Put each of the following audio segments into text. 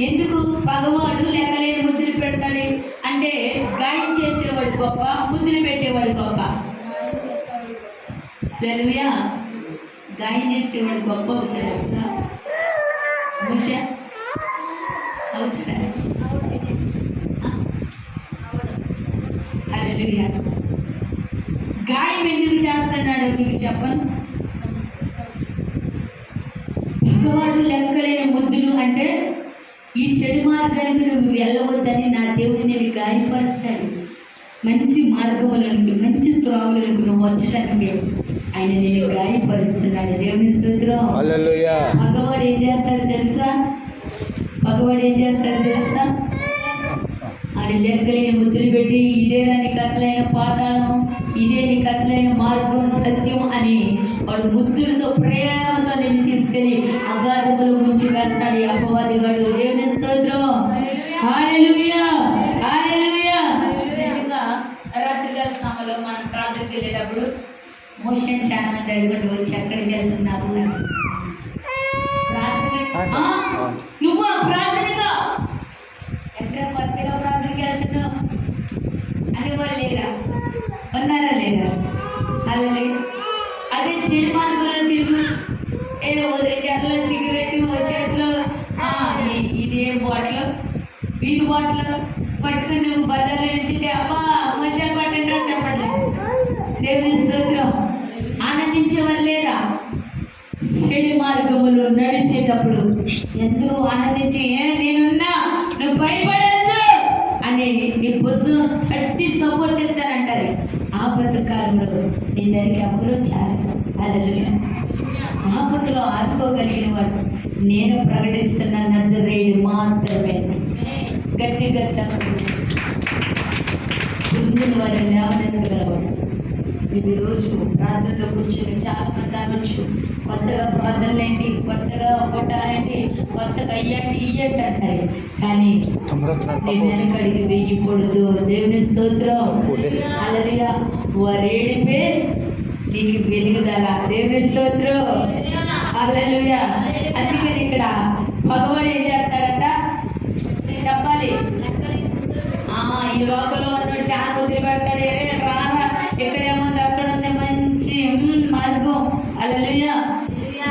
ఎందుకు పగవాడు లెక్కలేని ముద్దులు పెడతాడు అంటే గాయం చేసేవాడు గొప్ప, ముద్దులు పెట్టేవాడు గొప్ప. హల్లెలూయా. గాయం చేసేవాడు గొప్ప అవుతాడు అసలు ముష అవుతాడా? హల్లెలూయా. గాయం ఎందుకు చేస్తున్నాడు మీకు చెప్పను. పగవాడు లెక్కలేని ముద్దులు అంటే ఈ చెడు మార్గానికి నువ్వు వెళ్ళవద్దని నా దేవుడు నేను గాయపరుస్తాడు. మంచి మార్గములకు, మంచి త్రోవలకు నువ్వు వచ్చడానికి ఆయన నేను గాయపరుస్తున్నాడు. దేవుని స్తోత్రం. హల్లెలూయా. పగవాడు ఏం చేస్తాడు తెలుసా? పగవాడు ఏం చేస్తాడు తెలుసా? ఆడి లెక్కలేని ముద్దులు పెట్టి ఇదేనా నీకు అసలైన పాతాళం, ఇదే నీకు అసలైన మార్గం, సత్యం అని వాడు ముద్దులతో ప్రేమతో నేను తీసుకెళ్ళి అగాధముల ముంచి వేస్తాడు ఈ అపవాదిగాడు. దేవుని స్తోత్రం. హల్లెలూయా. హల్లెలూయా. నిజంగా రాత్రికాల సమయంలో మనం ప్రార్థనకి వెళ్ళేటప్పుడు మోషన్ చాలా మంది అడుగుంటూ వచ్చి ఎక్కడికి వెళ్తున్నావు నువ్వు ప్రార్థనగా ఎక్కడ కొత్తగా ప్రార్థనకి వెళ్తున్నావు అని వాళ్ళు లేరా? ఉన్నారా లేదా? అలాగే అదే సినిమాలో తిరుగు ఏదో 2 గంటల సిగరెట్ చేతిలో ఇది ఏ బాటిల్, వీటి బాటిల్ పట్టుకుని నువ్వు బజార్లో నుంచి అబ్బా మధ్య కొట్టండి చెప్పండి. దేవుని స్తోత్రం. ఆనందించేవారు లేరా? చెడు మార్గములు నడిచేటప్పుడు ఎందరో ఆనందించి నేనున్నా, నువ్వు భయపడద్దు అని నీ పుస్తకం తట్టి సపోర్ట్ ఇస్తానంటారు. ఆపత్కాలంలో నీ దగ్గరికి ఎవరూ చాలు. హల్లెలూయా. ఆపత్తులో ఆదుకోగలిగిన వాడు నేను ప్రకటిస్తున్న నజరేయుడు మాత్రమే. గట్టిగా చెప్పండి. ముందుని వారిని లేవనెత్తగలవాడు. ఇది రోజు ప్రార్థనలో కూర్చొని చాలా మంది అనొచ్చు, కొత్తగా ప్రార్థనలు ఏంటి, కొత్తగా కొట్టాలేంటి, కొత్తగా అయ్యండి ఇయ్యండి అంటారు. కానీ నేను వెనకడికి వెయ్యకూడదు. దేవుని స్తోత్రం. హల్లెలూయా. వారేడిపే నీకు వెలుగుదల. దేవుని స్తోత్రం. హల్లెలూయా. అందుకని ఇక్కడ భగవాడు ఏం చేస్తాడంట చెప్పాలి. ఈ లోకంలో ఉన్నాడు చాలా బుద్ధి పెడతాడు. రారా ఎక్కడేమో అక్కడ ఉంది మంచి మార్గం. హల్లెలూయా.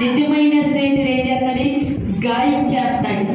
నిజమైన స్నేహితుడు ఏం చేస్తాడు? గాయం చేస్తాడు.